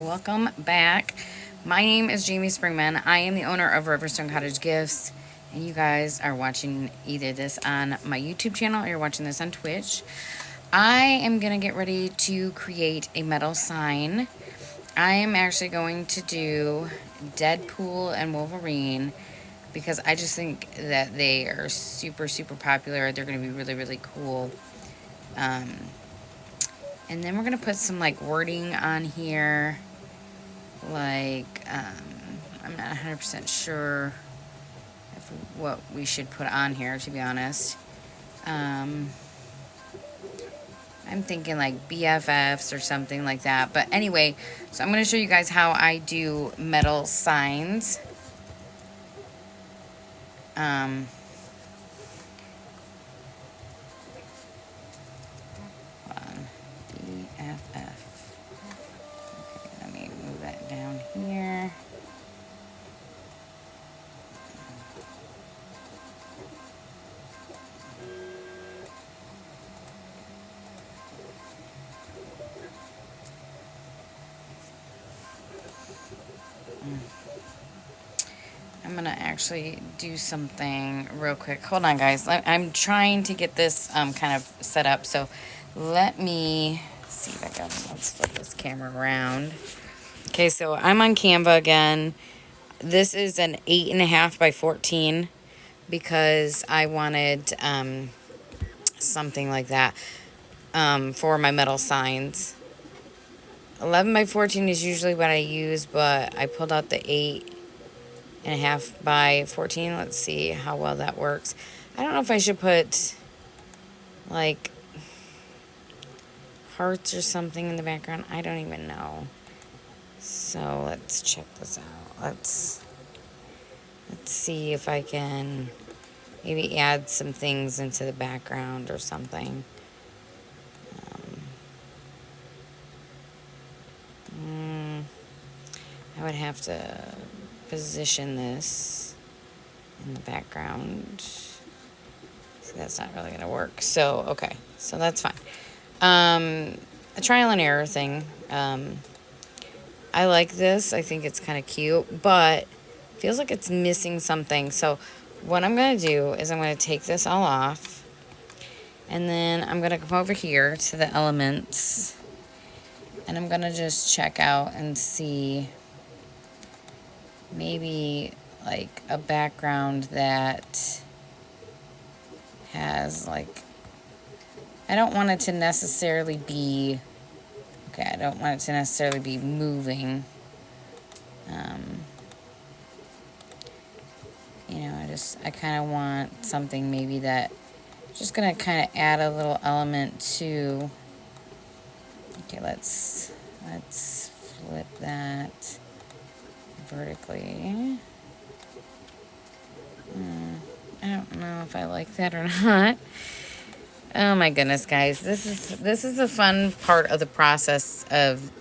Welcome back. My name is Jamie Springman. I am the owner of Riverstone Cottage Gifts, and you guys are watching either this on my YouTube channel or you're watching this on Twitch. I am going to get ready to create a metal sign. I am actually going to do Deadpool and Wolverine because I just think that they are super, super popular. They're going to be really, really cool. And then we're going to put some like wording on here. I'm not 100% sure what we should put on here, to be honest. I'm thinking like BFFs or something like that. But anyway, so I'm going to show you guys how I do metal signs. Um, BFF. Okay, let me move that down here. I'm gonna actually do something real quick. Hold on, guys. I'm trying to get this kind of set up. So let me see if I can. Let's flip this camera around. Okay, so I'm on Canva again. This is an 8.5 by 14 because I wanted something like that for my metal signs. 11 by 14 is usually what I use, but I pulled out the 8.5 by 14. Let's see how well that works. I don't know if I should put like hearts or something in the background. I don't even know. So let's check this out. Let's see if I can maybe add some things into the background or something. I would have to position this in the background. See, that's not really going to work. So, okay. So that's fine. A trial and error thing. I like this. I think it's kind of cute, but feels like it's missing something. So what I'm going to do is I'm going to take this all off, and then I'm going to come over here to the elements, and I'm going to just check out and see maybe like a background that has like, I don't want it to necessarily be, okay, I don't want it to necessarily be moving. I kind of want something maybe that just gonna kind of add a little element to. Okay, let's flip that vertically. I don't know if I like that or not. Oh my goodness, guys, this is a fun part of the process of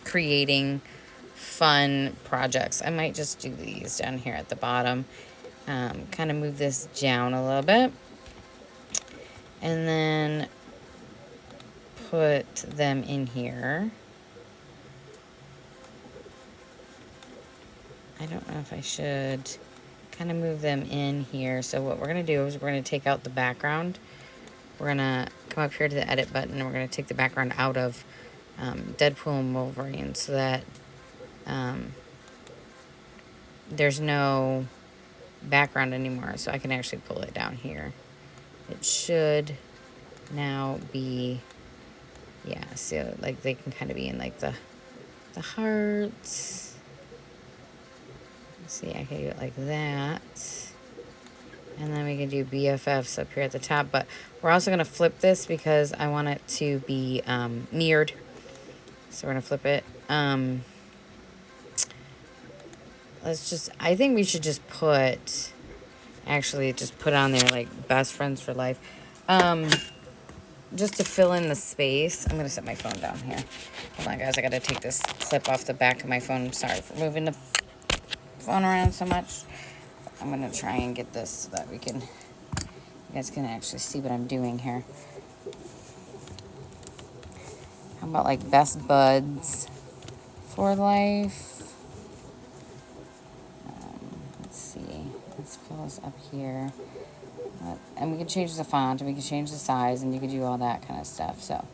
creating fun projects. I might just do these down here at the bottom. Kind of move this down a little bit, and then put them in here. I don't know if I should kind of move them in here. So what we're going to do is we're going to take out the background. We're going to come up here to the edit button, and we're going to take the background out of Deadpool and Wolverine so that there's no background anymore. So I can actually pull it down here. It should now be, yeah, so like they can kind of be in like the hearts. See, I can do it like that. And then we can do BFFs up here at the top. But we're also going to flip this because I want it to be mirrored. So we're going to flip it. I think we should just put, actually just put on there like best friends for life. Just to fill in the space. I'm going to set my phone down here. Hold on, guys. I got to take this clip off the back of my phone. Sorry for moving the phone around so much. I'm going to try and get this so that you guys can actually see what I'm doing here. How about like best buds For life. Let's see. Let's pull this up here. And we can change the font, and we can change the size, and you can do all that kind of stuff. So,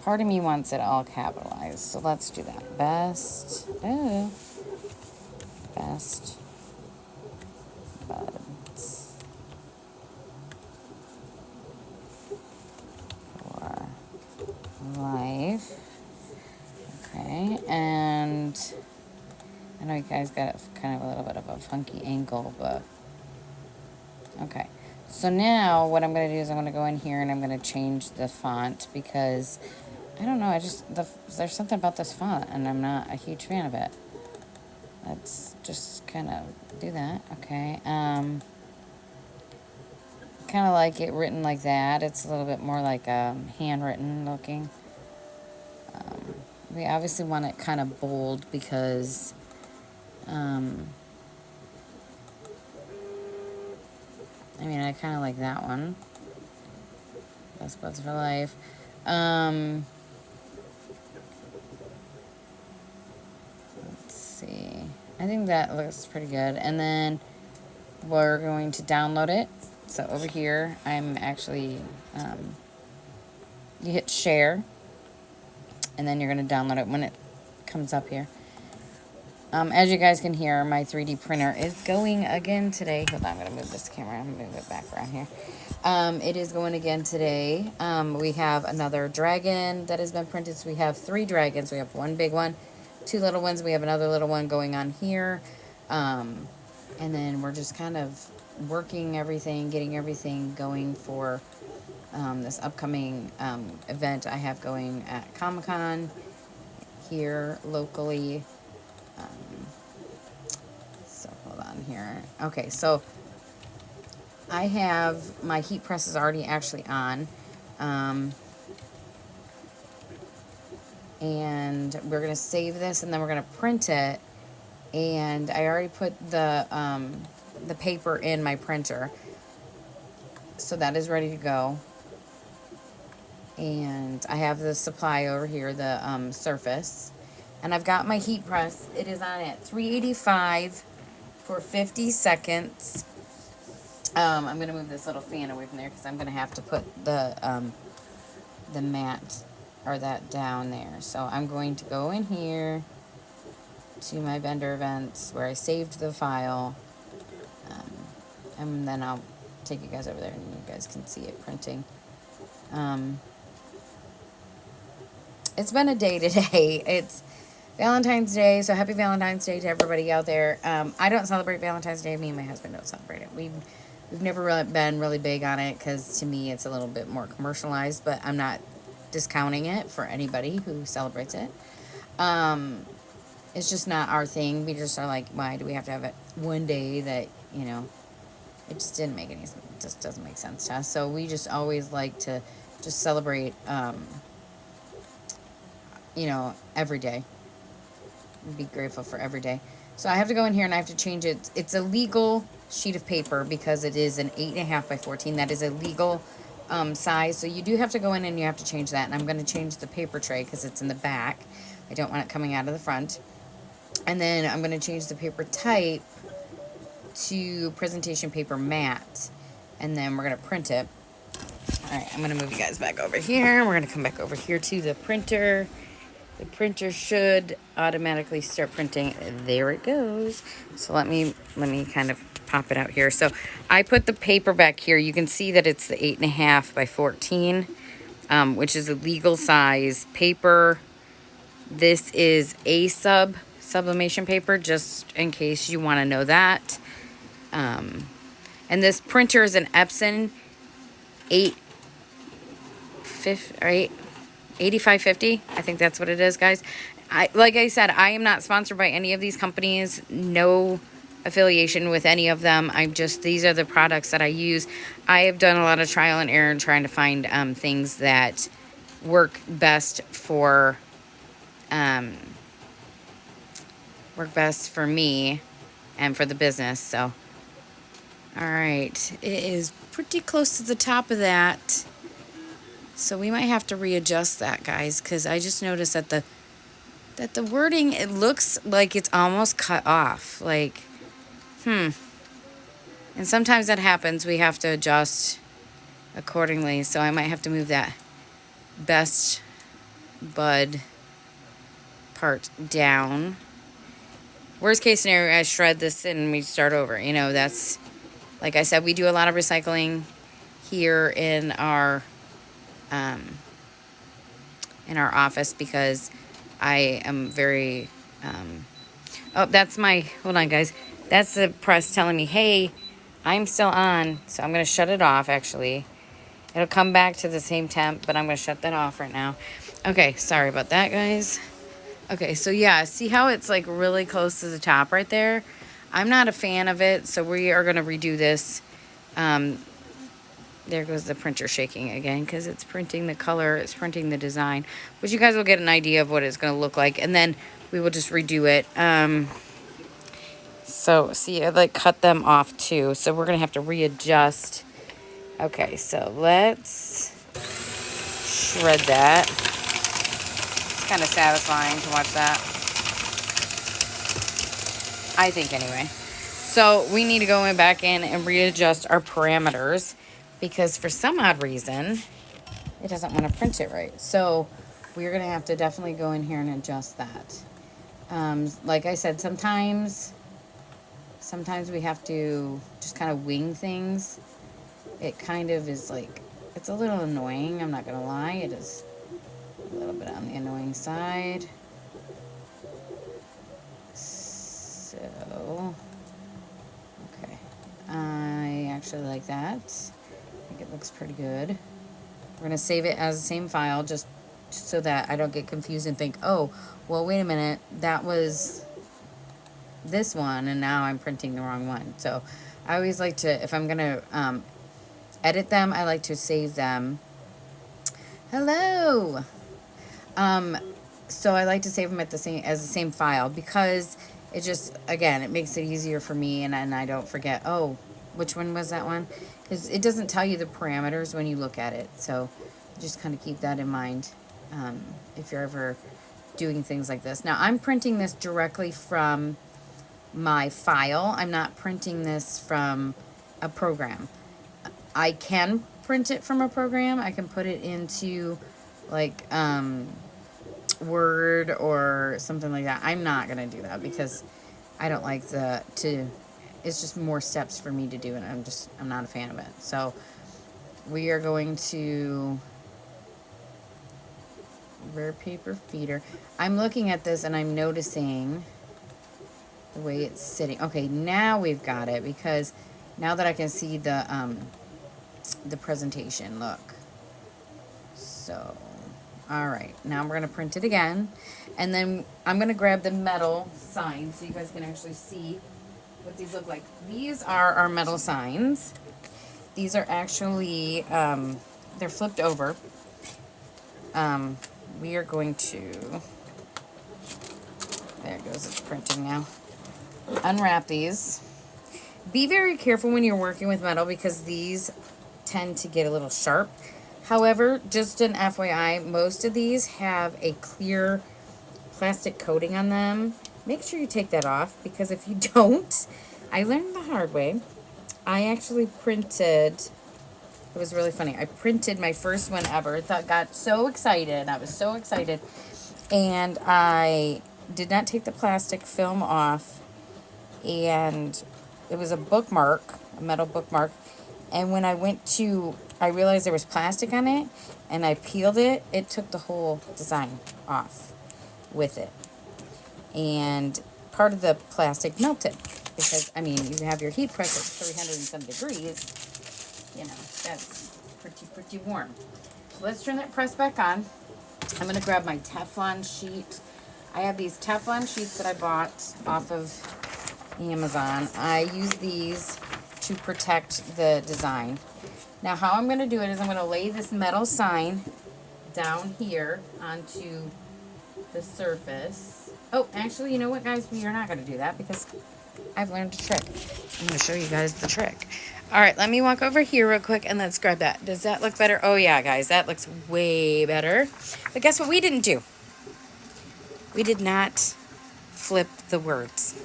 part of me wants it all capitalized, so let's do that. Best buds for life. Okay, and I know you guys got kind of a little bit of a funky angle, but okay. So now what I'm going to do is I'm going to go in here and I'm going to change the font because I don't know, there's something about this font and I'm not a huge fan of it. Let's just kind of do that. Okay. Kind of like it written like that. It's a little bit more like handwritten looking. We obviously want it kind of bold because I mean, I kind of like that one. Best Buds for Life. Let's see. I think that looks pretty good. And then we're going to download it. So over here, I'm actually, you hit share. And then you're going to download it when it comes up here. As you guys can hear, my 3D printer is going again today. Hold on, I'm going to move this camera. I'm going to move it back around here. It is going again today. We have another dragon that has been printed. So we have 3 dragons. We have one big one, 2 little ones. We have another little one going on here. And then we're just kind of working everything, getting everything going for this upcoming event I have going at Comic-Con here locally. So hold on here. Okay, so I have my heat press is already actually on. And we're going to save this and then we're going to print it. And I already put the paper in my printer. So that is ready to go. And I have the supply over here, the surface. And I've got my heat press. It is on at 385 for 50 seconds. I'm going to move this little fan away from there because I'm going to have to put the mat or that down there. So I'm going to go in here to my vendor events where I saved the file. And then I'll take you guys over there and you guys can see it printing. It's been a day today. It's Valentine's Day, so happy Valentine's Day to everybody out there. I don't celebrate Valentine's Day. Me and my husband don't celebrate it. We've never really been really big on it because to me it's a little bit more commercialized, but I'm not discounting it for anybody who celebrates it. It's just not our thing. We just are like, why do we have to have it one day that, you know, it just didn't make any sense. It just doesn't make sense to us. So we just always like to just celebrate, you know, every day. Be grateful for every day. So I have to go in here and I have to change it. It's a legal sheet of paper because it is an 8.5 by 14. That is a legal size. So you do have to go in and you have to change that. And I'm going to change the paper tray because it's in the back. I don't want it coming out of the front. And then I'm going to change the paper type to presentation paper matte. And then we're going to print it. All right, I'm going to move you guys back over here. We're going to come back over here to the printer. The printer should automatically start printing. There it goes. So let me kind of pop it out here. So I put the paper back here. You can see that it's the 8.5 by 14, which is a legal size paper. This is a sublimation paper, just in case you want to know that. And this printer is an Epson 8550. I think that's what it is, guys. Like I said, I am not sponsored by any of these companies. No affiliation with any of them. These are the products that I use. I have done a lot of trial and error trying to find things that work best for me and for the business. So, all right, it is pretty close to the top of that. So we might have to readjust that, guys, because I just noticed that the wording, it looks like it's almost cut off. Like, and sometimes that happens. We have to adjust accordingly. So I might have to move that best bud part down. Worst case scenario, I shred this and we start over. You know, that's, like I said, we do a lot of recycling here in our office because I am very, oh, that's my, hold on guys. That's the press telling me, hey, I'm still on. So I'm going to shut it off actually. It'll come back to the same temp, but I'm going to shut that off right now. Okay, sorry about that, guys. Okay, so yeah, see how it's like really close to the top right there? I'm not a fan of it, so we are going to redo this. There goes the printer shaking again because it's printing the color, it's printing the design. But you guys will get an idea of what it's going to look like, and then we will just redo it. So, see, I like cut them off too, so we're going to have to readjust. Okay, so let's shred that. It's kind of satisfying to watch that, I think anyway. So we need to go back in and readjust our parameters because for some odd reason it doesn't want to print it right. So we're going to have to definitely go in here and adjust that. Like I said, sometimes we have to just kind of wing things. It kind of is like, it's a little annoying, I'm not going to lie. It is a little bit on the annoying side. So, okay. I actually like that. I think it looks pretty good. We're going to save it as the same file just so that I don't get confused and think, oh, well, wait a minute, that was this one and now I'm printing the wrong one. So I always like to, if I'm going to edit them, I like to save them. Hello! So I like to save them at the same file because it just, again, it makes it easier for me and I don't forget, oh, which one was that one? Because it doesn't tell you the parameters when you look at it. So just kind of keep that in mind if you're ever doing things like this. Now, I'm printing this directly from my file. I'm not printing this from a program. I can print it from a program. I can put it into like Word or something like that. I'm not going to do that because I don't like it's just more steps for me to do and I'm not a fan of it. So we are going to rare paper feeder. I'm looking at this and I'm noticing the way it's sitting. Okay, now we've got it because now that I can see the presentation, look. So, all right, now we're gonna print it again, and then I'm gonna grab the metal signs so you guys can actually see what these look like. These are our metal signs. These are actually they're flipped over. We are going to, there it goes, it's printing now. Unwrap these. Be very careful when you're working with metal because these tend to get a little sharp. However, just an FYI, most of these have a clear plastic coating on them. Make sure you take that off because if you don't, I learned the hard way. I actually printed, it was really funny. I printed my first one ever. Got so excited. I was so excited. And I did not take the plastic film off. And it was a bookmark, a metal bookmark. And when I I realized there was plastic on it. And I peeled it. It took the whole design off with it. And part of the plastic melted. Because, I mean, you have your heat press at 300 and some degrees. You know, that's pretty warm. So let's turn that press back on. I'm going to grab my Teflon sheet. I have these Teflon sheets that I bought off of Amazon. I use these to protect the design. Now, how I'm going to do it is I'm going to lay this metal sign down here onto the surface. Oh, actually, you know what, guys? We are not going to do that because I've learned a trick. I'm going to show you guys the trick. All right, let me walk over here real quick and let's grab that. Does that look better? Oh yeah, guys, that looks way better. But guess what we didn't do? We did not flip the words.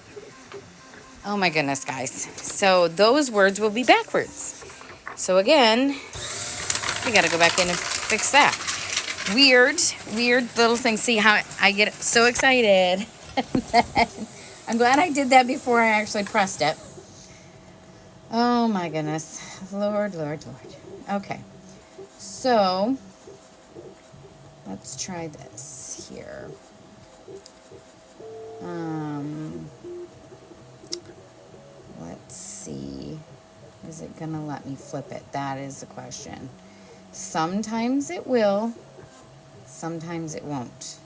Oh my goodness, guys. So those words will be backwards. So again, we got to go back in and fix that. Weird little thing. See how I get so excited. I'm glad I did that before I actually pressed it. Oh my goodness. Lord. Okay. So let's try this here. Let's see. Is it gonna let me flip it? That is the question. Sometimes it will, sometimes it won't.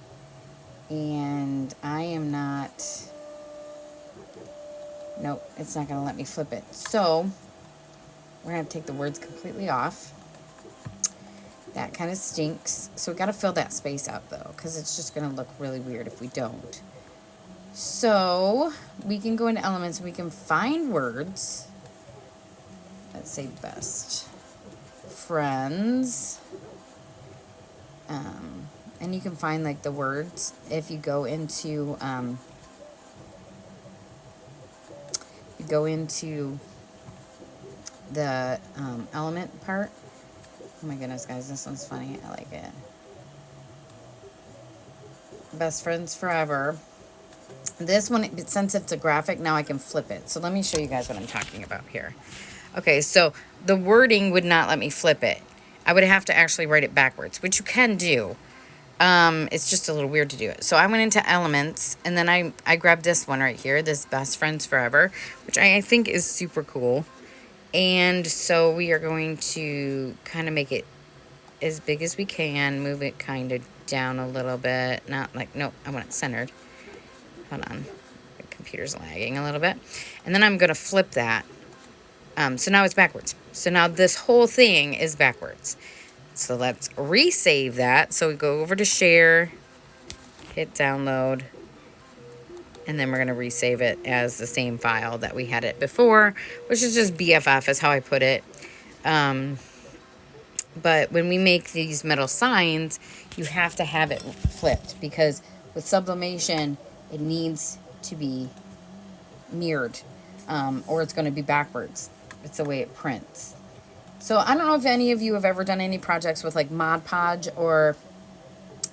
And I am not, nope, it's not gonna let me flip it. So we're gonna take the words completely off. That kind of stinks. So we gotta fill that space up though, because it's just gonna look really weird if we don't. So we can go into elements and we can find words. Let's say best friends. And you can find like the words if you go into the element part. Oh my goodness, guys, this one's funny. I like it. Best friends forever. This one, since it's a graphic, now I can flip it. So let me show you guys what I'm talking about here. Okay, so the wording would not let me flip it. I would have to actually write it backwards, which you can do. It's just a little weird to do it. So I went into elements, and then I grabbed this one right here, this best friends forever, which I think is super cool. And so we are going to kind of make it as big as we can, move it kind of down a little bit. Not like, nope, I want it centered. Hold on. The computer's lagging a little bit. And then I'm going to flip that. So now it's backwards. So now this whole thing is backwards. So let's resave that. So we go over to share, hit download, and then we're going to resave it as the same file that we had it before, which is just BFF is how I put it. But when we make these metal signs, you have to have it flipped because with sublimation, it needs to be mirrored, or it's going to be backwards. It's the way it prints. So I don't know if any of you have ever done any projects with like Mod Podge or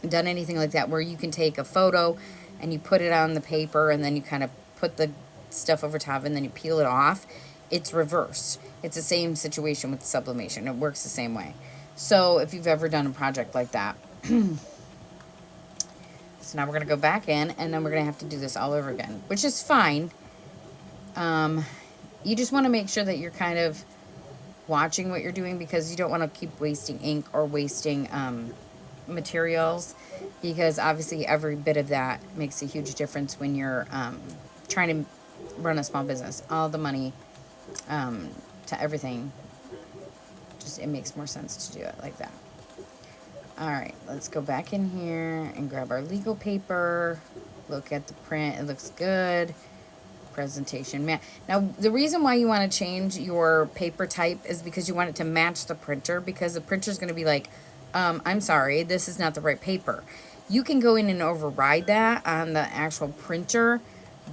done anything like that where you can take a photo and you put it on the paper and then you kind of put the stuff over top and then you peel it off. It's reversed. It's the same situation with sublimation. It works the same way. So if you've ever done a project like that. So now we're going to go back in and then we're going to have to do this all over again, which is fine. You just want to make sure that you're kind of watching what you're doing because you don't want to keep wasting ink or wasting materials, because obviously every bit of that makes a huge difference when you're trying to run a small business. All the money to everything, just it makes more sense to do it like that. All right, let's go back in here and grab our legal paper. Look at the print. It looks good. Presentation mat. Now, the reason why you want to change your paper type is because you want it to match the printer, because the printer is going to be like, I'm sorry, this is not the right paper. You can go in and override that on the actual printer,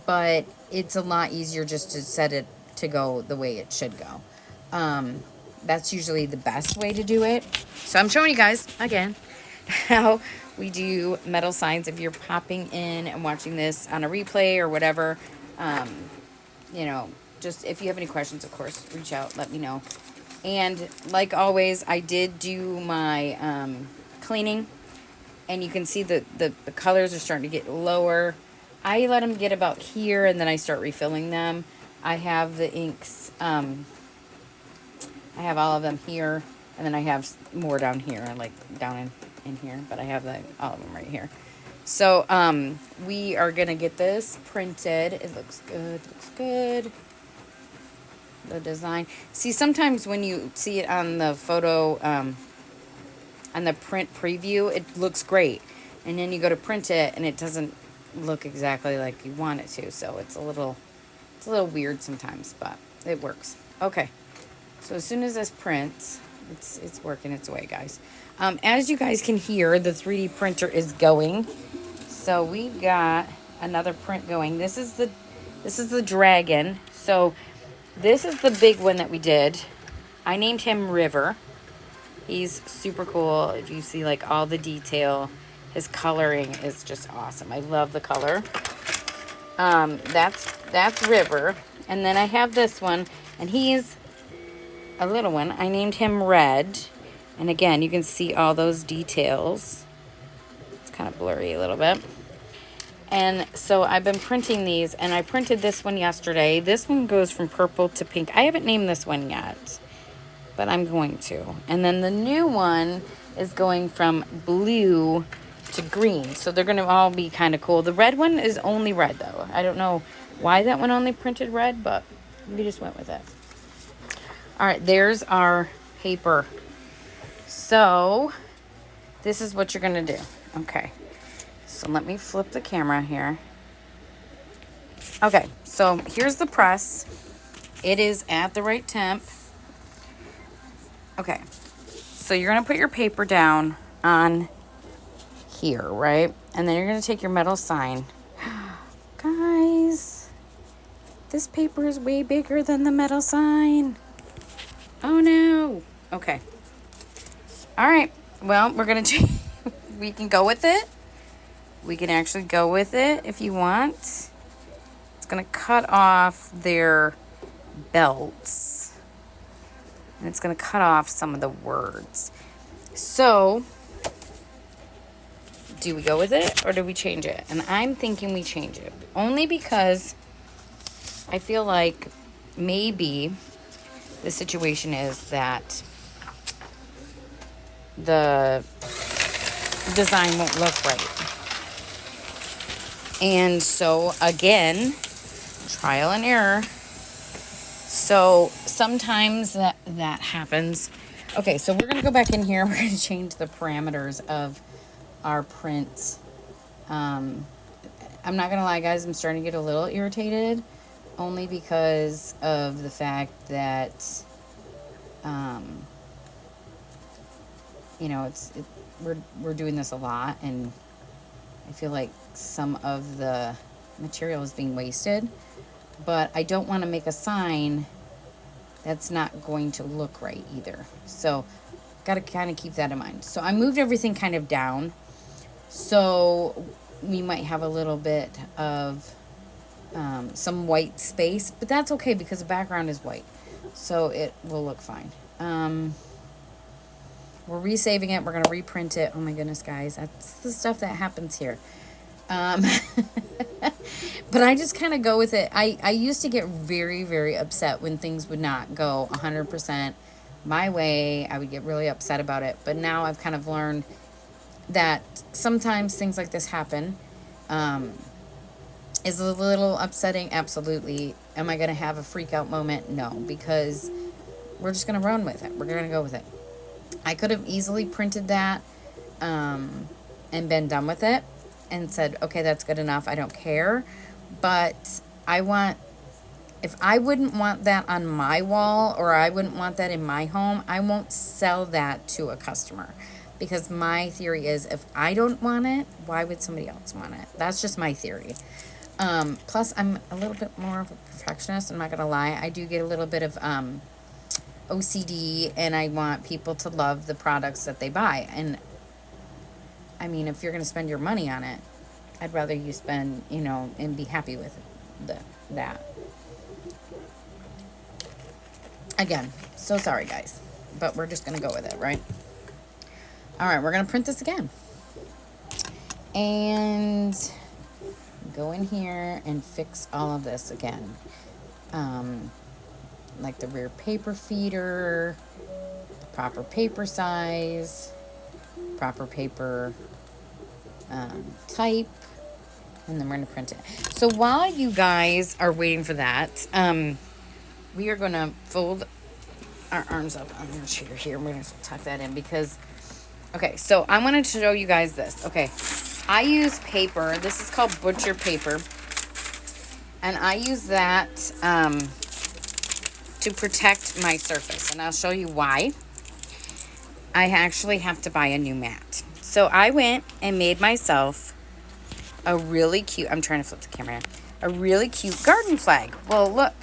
but it's a lot easier just to set it to go the way it should go. That's usually the best way to do it. So I'm showing you guys again how we do metal signs. If you're popping in and watching this on a replay or whatever, you know, just if you have any questions, of course, reach out, let me know. And like always, I did do my cleaning, and you can see the colors are starting to get lower. I let them get about here, and then I start refilling them. I have the inks, I have all of them here, and then I have more down here, like down in here, but I have all of them right here. So, we are going to get this printed. It looks good. The design. See, sometimes when you see it on the photo, on the print preview, it looks great. And then you go to print it, and it doesn't look exactly like you want it to. So, it's a little weird sometimes, but it works. Okay. So as soon as this prints, it's working its way, guys. As you guys can hear, the 3D printer is going. So we've got another print going. This is the dragon. So this is the big one that we did. I named him River. He's super cool. If you see like all the detail, his coloring is just awesome. I love the color. That's River. And then I have this one, and he's a little one. I named him Red. And again, you can see all those details. It's kind of blurry a little bit. And so I've been printing these, and I printed this one yesterday. This one goes from purple to pink. I haven't named this one yet, but I'm going to. And then the new one is going from blue to green. So they're going to all be kind of cool. The red one is only red, though. I don't know why that one only printed red, but we just went with it. All right, there's our paper. So this is what you're going to do. Okay. So let me flip the camera here. Okay, so here's the press. It is at the right temp. Okay, so you're going to put your paper down on here, right? And then you're going to take your metal sign. Guys, this paper is way bigger than the metal sign. Oh, no. Okay. All right. Well, we're going to we can go with it. We can actually go with it if you want. It's going to cut off their belts. And it's going to cut off some of the words. So, do we go with it or do we change it? And I'm thinking we change it. Only because I feel like maybe the situation is that the design won't look right. And so, again, trial and error. So, sometimes that happens. Okay, so we're going to go back in here. We're going to change the parameters of our print. I'm not going to lie, guys. I'm starting to get a little irritated. Only because of the fact that, you know, we're doing this a lot. And I feel like some of the material is being wasted, but I don't want to make a sign that's not going to look right either. So got to kind of keep that in mind. So I moved everything kind of down. So we might have a little bit of some white space, but that's okay because the background is white. So it will look fine. We're resaving it. We're going to reprint it. Oh my goodness, guys. That's the stuff that happens here. But I just kind of go with it. I used to get very, very upset when things would not go 100% my way. I would get really upset about it. But now I've kind of learned that sometimes things like this happen. Is a little upsetting? Absolutely. Am I going to have a freak out moment? No, because we're just going to run with it. We're going to go with it. I could have easily printed that and been done with it and said, okay, that's good enough. I don't care. But if I wouldn't want that on my wall or I wouldn't want that in my home, I won't sell that to a customer. Because my theory is if I don't want it, why would somebody else want it? That's just my theory. Plus, I'm a little bit more of a perfectionist. I'm not going to lie. I do get a little bit of OCD, and I want people to love the products that they buy. And, I mean, if you're going to spend your money on it, I'd rather you spend, you know, and be happy with that. Again, so sorry, guys. But we're just going to go with it, right? All right, we're going to print this again. And go in here and fix all of this again. Like the rear paper feeder, proper paper size, proper paper type, and then we're going to print it. So while you guys are waiting for that, we are going to fold our arms up on the chair here. We're going to tuck that in because, okay, so I wanted to show you guys this. Okay, I use paper. This is called butcher paper. And I use that to protect my surface, and I'll show you why. I actually have to buy a new mat. So I went and made myself a really cute, I'm trying to flip the camera in, a really cute garden flag. Well, look,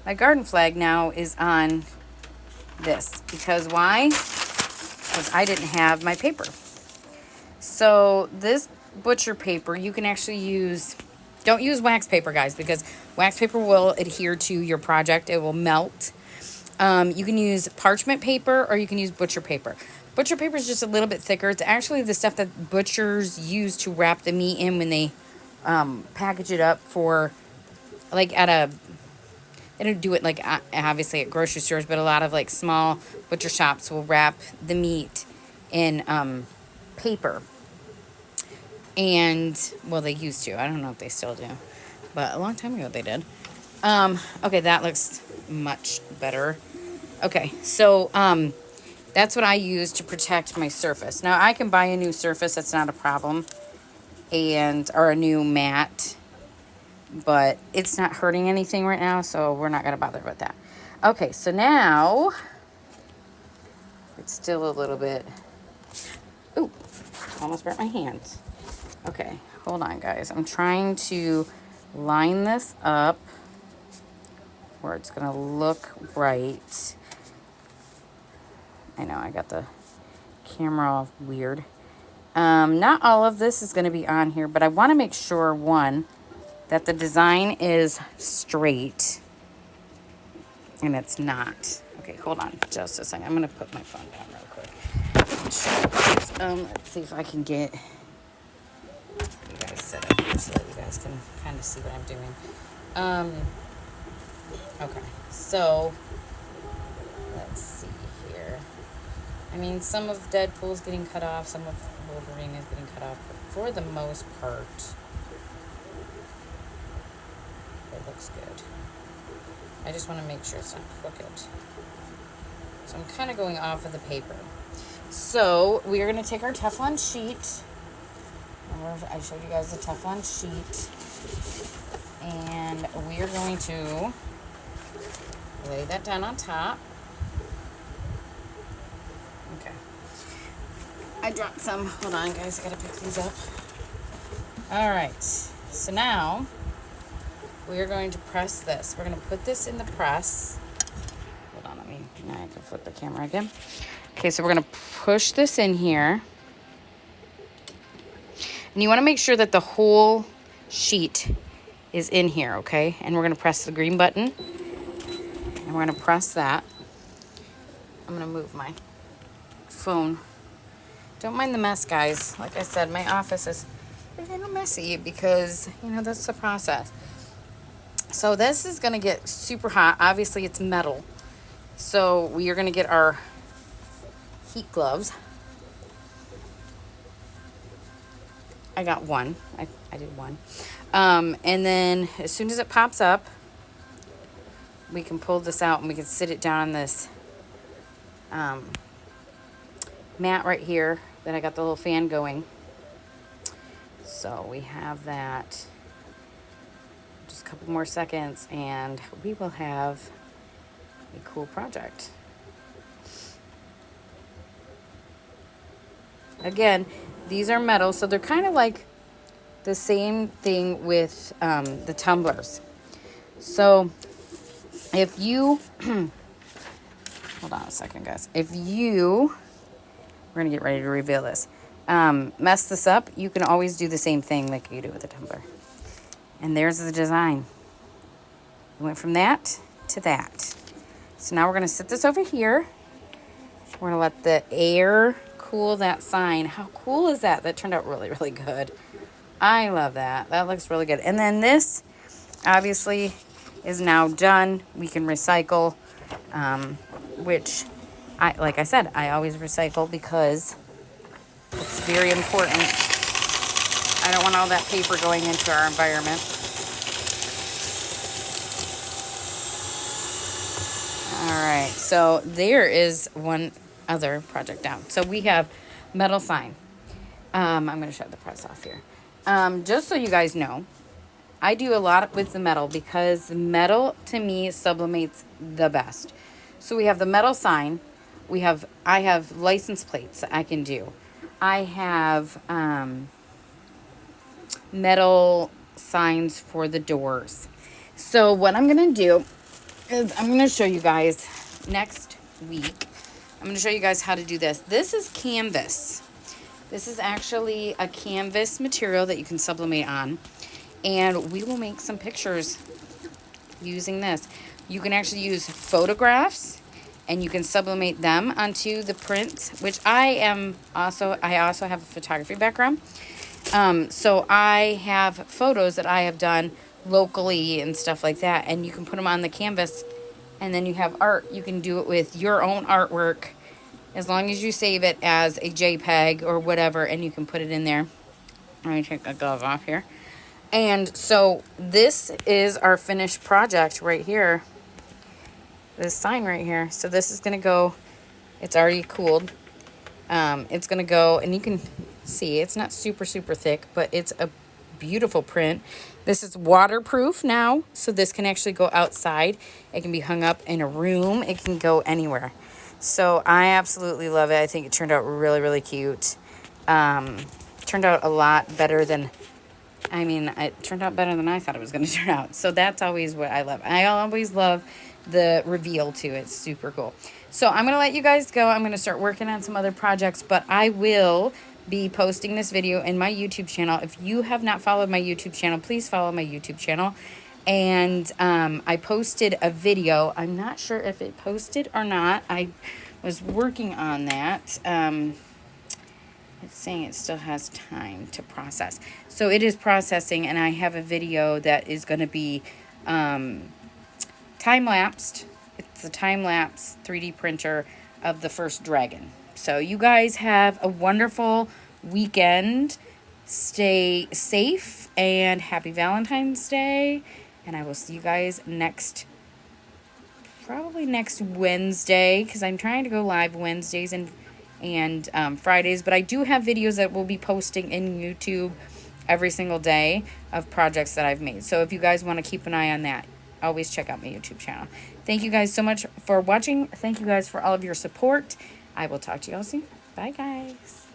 my garden flag now is on this. Because why? Because I didn't have my paper. So this butcher paper, you can actually use, don't use wax paper, guys, because wax paper will adhere to your project. It will melt. You can use parchment paper or you can use butcher paper. Butcher paper is just a little bit thicker. It's actually the stuff that butchers use to wrap the meat in when they package it up for, like at a, they don't do it like obviously at grocery stores, but a lot of like small butcher shops will wrap the meat in paper. And, well, they used to. I don't know if they still do. But a long time ago they did. Okay, that looks much better. Okay, so that's what I use to protect my surface. Now, I can buy a new surface. That's not a problem. Or a new mat. But it's not hurting anything right now, so we're not going to bother with that. Okay, so now, it's still a little bit, ooh, almost burnt my hands. Okay, hold on, guys. I'm trying to line this up where it's going to look right. I know, I got the camera all weird. Not all of this is going to be on here, but I want to make sure, one, that the design is straight. And it's not. Okay, hold on just a second. I'm going to put my phone down real quick. Let's see if I can get you guys set up here so that you guys can kind of see what I'm doing. Okay, so let's see here. I mean, some of Deadpool's getting cut off, some of Wolverine is getting cut off, but for the most part, it looks good. I just want to make sure it's not crooked. So I'm kind of going off of the paper. So we are going to take our Teflon sheet. Remember, I showed you guys the Teflon sheet. And we are going to lay that down on top. Okay. I dropped some. Hold on, guys. I got to pick these up. All right. So now we are going to press this. We're going to put this in the press. Hold on. Now I can flip the camera again. Okay, so we're going to push this in here. And you want to make sure that the whole sheet is in here, okay? And we're going to press the green button. And we're going to press that. I'm going to move my phone. Don't mind the mess, guys. Like I said, my office is a little messy because, you know, that's the process. So this is going to get super hot. Obviously, it's metal. So we are going to get our heat gloves. I got one. I did one. And then as soon as it pops up, we can pull this out and we can sit it down on this mat right here that I got the little fan going. So we have that. Just a couple more seconds and we will have a cool project. Again, these are metal, so they're kind of like the same thing with the tumblers. So if you, hold on a second, guys. If you, we're going to get ready to reveal this, mess this up, you can always do the same thing like you do with a tumbler. And there's the design. We went from that to that. So now we're going to sit this over here. We're going to let the air cool that sign. How cool is that? That turned out really, really good. I love that. That looks really good. And then this, obviously, is now done. We can recycle, which, like I said, I always recycle because it's very important. I don't want all that paper going into our environment. All right, so there is one other project down. So we have metal sign. I'm going to shut the press off here. Just so you guys know, I do a lot with the metal because the metal to me sublimates the best. So we have the metal sign. I have license plates I can do. I have metal signs for the doors. So what I'm going to do is I'm going to show you guys next week. I'm going to show you guys how to do this. This is canvas. This is actually a canvas material that you can sublimate on. And we will make some pictures using this. You can actually use photographs and you can sublimate them onto the prints, which I also have a photography background. So I have photos that I have done locally and stuff like that, and you can put them on the canvas, and then you have art. You can do it with your own artwork as long as you save it as a JPEG or whatever, and you can put it in there. Let me take the glove off here. And so this is our finished project right here. This sign right here. So this is going to go, it's already cooled. It's going to go, and you can see it's not super thick, but it's a beautiful print. This is waterproof now, so this can actually go outside. It can be hung up in a room. It can go anywhere. So I absolutely love it. I think it turned out really cute. Turned out a lot better than, it turned out better than I thought it was going to turn out. So that's always what I love. I always love the reveal too. It's super cool. So I'm going to let you guys go. I'm going to start working on some other projects, but I will be posting this video in my YouTube channel. If you have not followed my YouTube channel, please follow my YouTube channel. And I posted a video. I'm not sure if it posted or not. I was working on that. It's saying it still has time to process. So it is processing, and I have a video that is going to be time-lapsed. It's a time-lapse 3D printer of the first dragon. So you guys have a wonderful weekend. Stay safe, and happy Valentine's Day. And I will see you guys probably next Wednesday, because I'm trying to go live Wednesdays and Fridays. But I do have videos that we'll be posting in YouTube every single day of projects that I've made. So if you guys want to keep an eye on that, always check out my YouTube channel. Thank you guys so much for watching. Thank you guys for all of your support. I will talk to you all soon. Bye, guys.